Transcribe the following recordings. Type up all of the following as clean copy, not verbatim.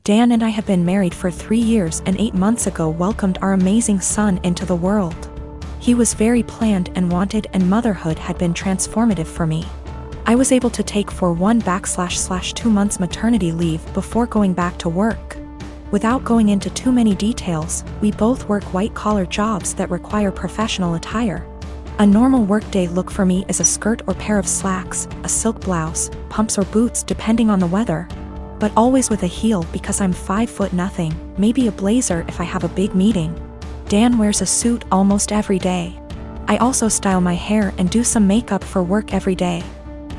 Dan and I have been married for 3 years and 8 months ago welcomed our amazing son into the world. He was very planned and wanted, and motherhood had been transformative for me. I was able to take for 1/2 months maternity leave before going back to work. Without going into too many details, we both work white-collar jobs that require professional attire. A normal workday look for me is a skirt or pair of slacks, a silk blouse, pumps or boots depending on the weather, but always with a heel because I'm 5'0", maybe a blazer if I have a big meeting. Dan wears a suit almost every day. I also style my hair and do some makeup for work every day.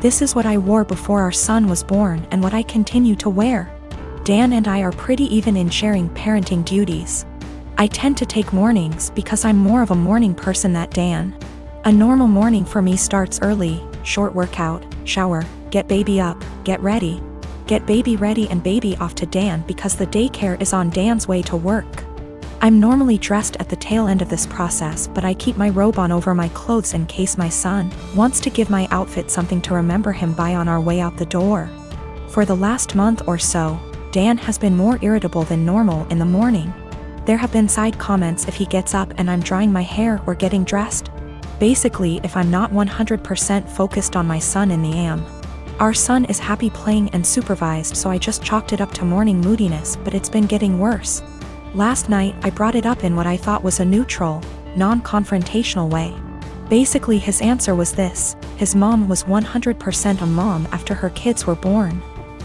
This is what I wore before our son was born and what I continue to wear. Dan and I are pretty even in sharing parenting duties. I tend to take mornings because I'm more of a morning person than Dan. A normal morning for me starts early: short workout, shower, get baby up, get baby ready and baby off to Dan because the daycare is on Dan's way to work. I'm normally dressed at the tail end of this process, but I keep my robe on over my clothes in case my son wants to give my outfit something to remember him by on our way out the door. For the last month or so, Dan has been more irritable than normal in the morning. There have been side comments if he gets up and I'm drying my hair or getting dressed. Basically, if I'm not 100% focused on my son in the AM. Our son is happy playing and supervised, so I just chalked it up to morning moodiness, but it's been getting worse. Last night, I brought it up in what I thought was a neutral, non-confrontational way. Basically, his answer was this: his mom was 100% a mom after her kids were born.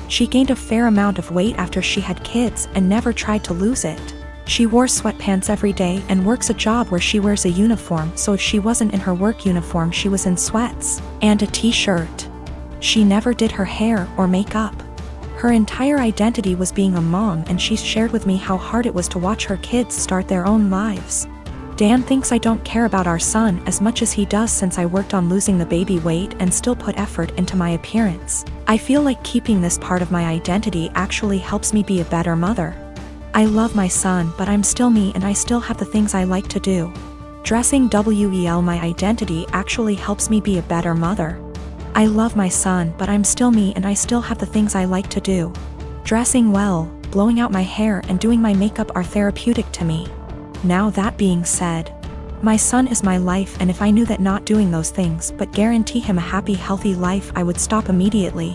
She gained a fair amount of weight after she had kids and never tried to lose it. She wore sweatpants every day and works a job where she wears a uniform, so if she wasn't in her work uniform she was in sweats and a t-shirt. She never did her hair or makeup. Her entire identity was being a mom, and she shared with me how hard it was to watch her kids start their own lives. Dan thinks I don't care about our son as much as he does since I worked on losing the baby weight and still put effort into my appearance. I feel like keeping this part of my identity actually helps me be a better mother. I love my son, but I'm still me and I still have the things I like to do. Dressing well my identity actually helps me be a better mother. I love my son, but I'm still me and I still have the things I like to do. Dressing well, blowing out my hair and doing my makeup are therapeutic to me. Now that being said, my son is my life, and if I knew that not doing those things but guarantee him a happy, healthy life, I would stop immediately.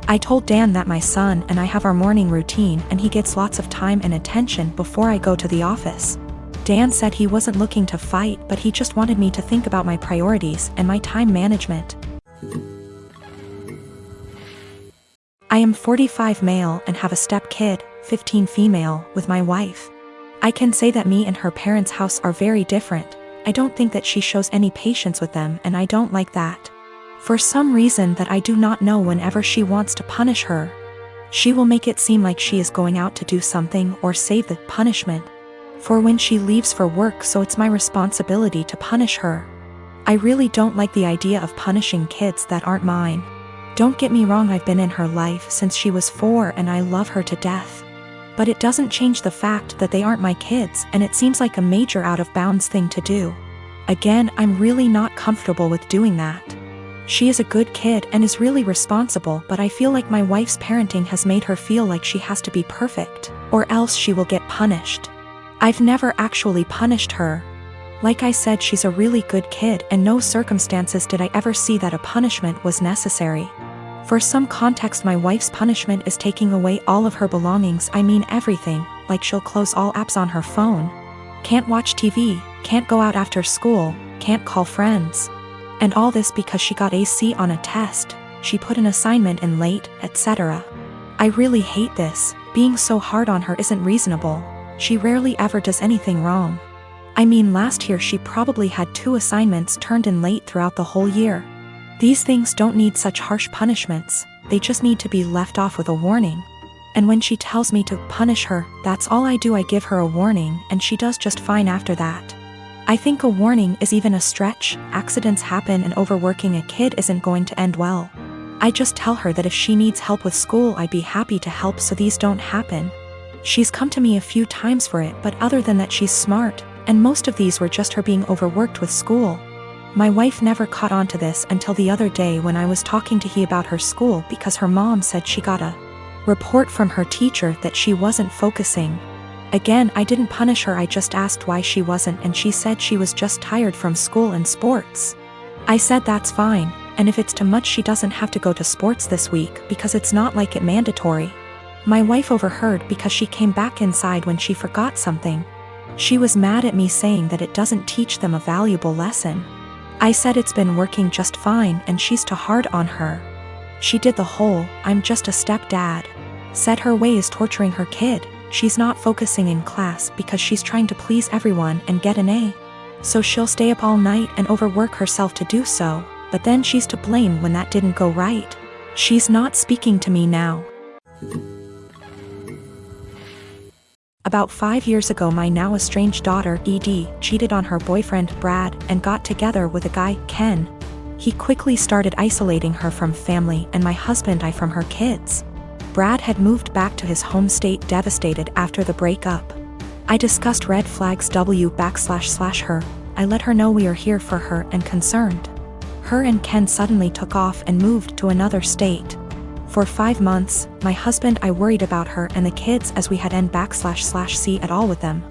I told Dan that my son and I have our morning routine and he gets lots of time and attention before I go to the office. Dan said he wasn't looking to fight, but he just wanted me to think about my priorities and my time management. I am 45 male and have a step kid, 15 female, with my wife. I can say that me and her parents' house are very different. I don't think that she shows any patience with them, and I don't like that. For some reason that I do not know, whenever she wants to punish her, she will make it seem like she is going out to do something or save the punishment for when she leaves for work, so it's my responsibility to punish her. I really don't like the idea of punishing kids that aren't mine. Don't get me wrong, I've been in her life since she was 4 and I love her to death. But it doesn't change the fact that they aren't my kids, and it seems like a major out-of-bounds thing to do. Again, I'm really not comfortable with doing that. She is a good kid and is really responsible, but I feel like my wife's parenting has made her feel like she has to be perfect, or else she will get punished. I've never actually punished her. Like I said, she's a really good kid, and no circumstances did I ever see that a punishment was necessary. For some context, my wife's punishment is taking away all of her belongings. I mean everything, like she'll close all apps on her phone. Can't watch TV, can't go out after school, can't call friends. And all this because she got a C on a test, she put an assignment in late, etc. I really hate this. Being so hard on her isn't reasonable. She rarely ever does anything wrong. I mean, last year she probably had 2 assignments turned in late throughout the whole year. These things don't need such harsh punishments, they just need to be left off with a warning. And when she tells me to punish her, that's all I do. I give her a warning and she does just fine after that. I think a warning is even a stretch. Accidents happen and overworking a kid isn't going to end well. I just tell her that if she needs help with school, I'd be happy to help so these don't happen. She's come to me a few times for it, but other than that she's smart, and most of these were just her being overworked with school. My wife never caught on to this until the other day when I was talking to he about her school, because her mom said she got a Report from her teacher that she wasn't focusing. Again, I didn't punish her, I just asked why she wasn't, and she said she was just tired from school and sports. I said that's fine, and if it's too much she doesn't have to go to sports this week because it's not like it mandatory. My wife overheard because she came back inside when she forgot something. She was mad at me saying that it doesn't teach them a valuable lesson. I said it's been working just fine and she's too hard on her. She did the whole, I'm just a stepdad. Said her way is torturing her kid. She's not focusing in class because she's trying to please everyone and get an A. So she'll stay up all night and overwork herself to do so, but then she's to blame when that didn't go right. She's not speaking to me now. About 5 years ago, my now estranged daughter, Edie, cheated on her boyfriend, Brad, and got together with a guy, Ken. He quickly started isolating her from family and my husband and I from her kids. Brad had moved back to his home state devastated after the breakup. I discussed red flags her. I let her know we are here for her and concerned. Her and Ken suddenly took off and moved to another state. For 5 months, my husband and I worried about her and the kids as we had n//c at all with them.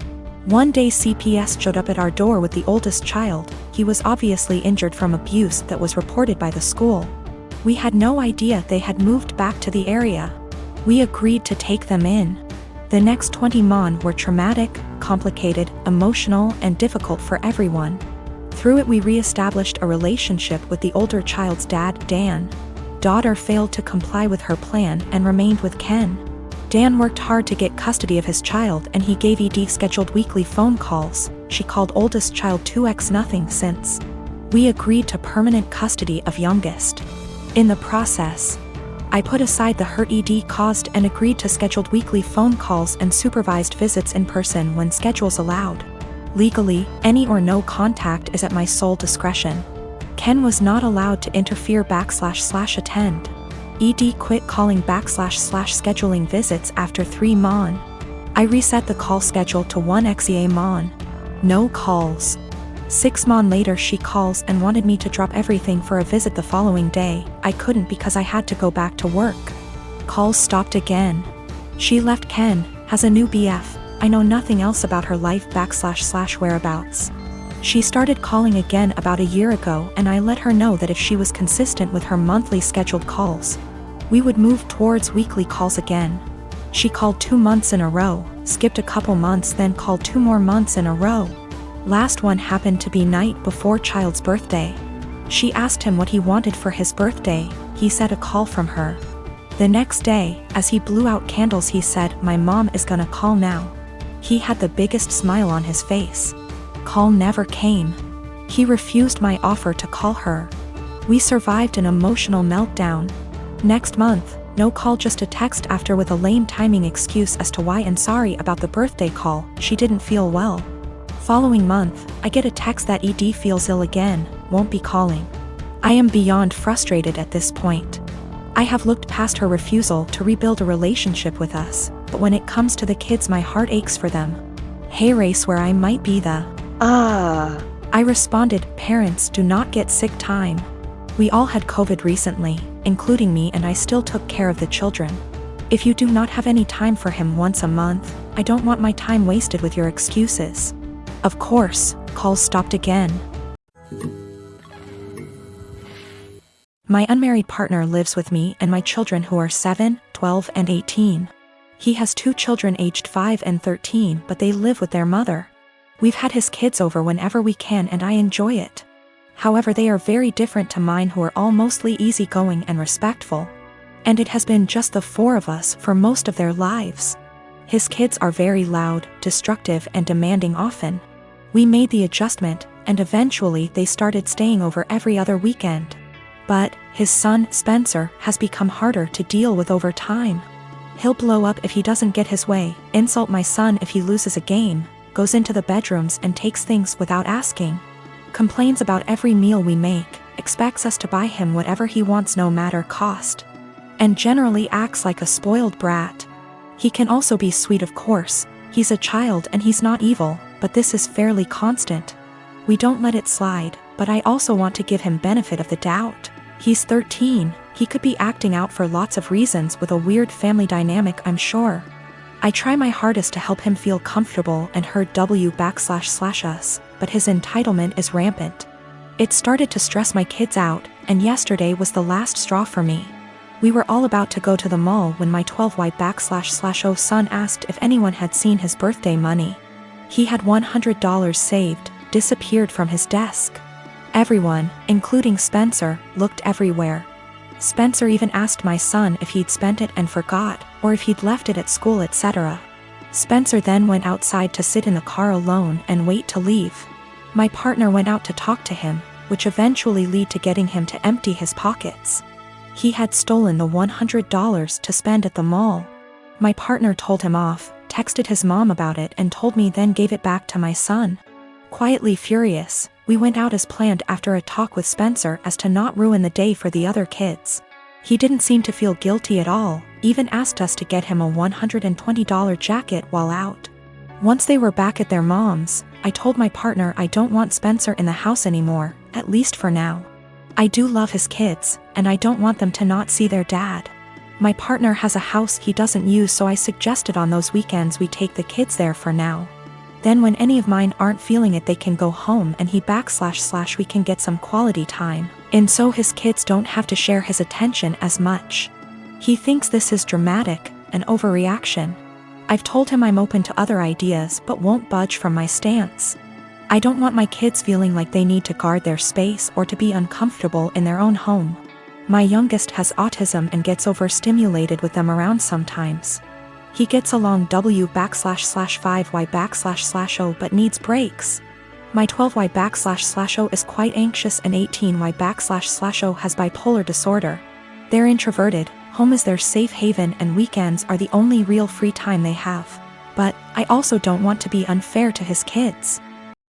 One day CPS showed up at our door with the oldest child. He was obviously injured from abuse that was reported by the school. We had no idea they had moved back to the area. We agreed to take them in. The next 20 months were traumatic, complicated, emotional, and difficult for everyone. Through it we re-established a relationship with the older child's dad, Dan. Daughter failed to comply with her plan and remained with Ken. Dan worked hard to get custody of his child and he gave Edie scheduled weekly phone calls. She called oldest child 2x nothing since. We agreed to permanent custody of youngest. In the process, I put aside the hurt Edie caused and agreed to scheduled weekly phone calls and supervised visits in person when schedules allowed. Legally, any or no contact is at my sole discretion. Ken was not allowed to interfere / attend. Edie quit calling / scheduling visits after 3 months. I reset the call schedule to 1 XEA mon. No calls. 6 months later she calls and wanted me to drop everything for a visit the following day. I couldn't because I had to go back to work. Calls stopped again. She left Ken, has a new BF. I know nothing else about her life / whereabouts. She started calling again about a year ago and I let her know that if she was consistent with her monthly scheduled calls, we would move towards weekly calls again. She called 2 months in a row, skipped a couple months, then called 2 more months in a row. Last one happened to be night before child's birthday. She asked him what he wanted for his birthday. He said a call from her. The next day, as he blew out candles, he said, "My mom is gonna call now." He had the biggest smile on his face. Call never came. He refused my offer to call her. We survived an emotional meltdown. Next month, no call, just a text after with a lame timing excuse as to why and sorry about the birthday call, she didn't feel well. Following month, I get a text that Edie feels ill again, won't be calling. I am beyond frustrated at this point. I have looked past her refusal to rebuild a relationship with us, but when it comes to the kids my heart aches for them. Hey race where I might be the I responded, parents do not get sick time. We all had COVID recently, including me, and I still took care of the children. If you do not have any time for him once a month, I don't want my time wasted with your excuses. Of course, calls stopped again. My unmarried partner lives with me and my children who are 7, 12, and 18. He has 2 children aged 5 and 13, but they live with their mother. We've had his kids over whenever we can and I enjoy it. However, they are very different to mine, who are all mostly easygoing and respectful. And it has been just the 4 of us for most of their lives. His kids are very loud, destructive, and demanding often. We made the adjustment, and eventually they started staying over every other weekend. But his son, Spencer, has become harder to deal with over time. He'll blow up if he doesn't get his way, insult my son if he loses a game, goes into the bedrooms and takes things without asking, complains about every meal we make, expects us to buy him whatever he wants no matter cost, and generally acts like a spoiled brat. He can also be sweet, of course. He's a child and he's not evil, but this is fairly constant. We don't let it slide, but I also want to give him benefit of the doubt. He's 13, He could be acting out for lots of reasons with a weird family dynamic, I'm sure. I try my hardest to help him feel comfortable and heard //us, but his entitlement is rampant. It started to stress my kids out, and yesterday was the last straw for me. We were all about to go to the mall when my 12Y//O son asked if anyone had seen his birthday money. He had $100 saved, disappeared from his desk. Everyone, including Spencer, looked everywhere. Spencer even asked my son if he'd spent it and forgot, or if he'd left it at school, etc. Spencer then went outside to sit in the car alone and wait to leave. My partner went out to talk to him, which eventually led to getting him to empty his pockets. He had stolen the $100 to spend at the mall. My partner told him off, texted his mom about it and told me, then gave it back to my son. Quietly furious, we went out as planned after a talk with Spencer as to not ruin the day for the other kids. He didn't seem to feel guilty at all, even asked us to get him a $120 jacket while out. Once they were back at their mom's, I told my partner I don't want Spencer in the house anymore, at least for now. I do love his kids, and I don't want them to not see their dad. My partner has a house he doesn't use, so I suggested on those weekends we take the kids there for now. Then when any of mine aren't feeling it, they can go home and we can get some quality time, and so his kids don't have to share his attention as much. He thinks this is dramatic, an overreaction. I've told him I'm open to other ideas but won't budge from my stance. I don't want my kids feeling like they need to guard their space or to be uncomfortable in their own home. My youngest has autism and gets overstimulated with them around sometimes. He gets along W/5Y/O but needs breaks. My 12Y//O is quite anxious and 18Y//O has bipolar disorder. They're introverted, home is their safe haven and weekends are the only real free time they have. But I also don't want to be unfair to his kids.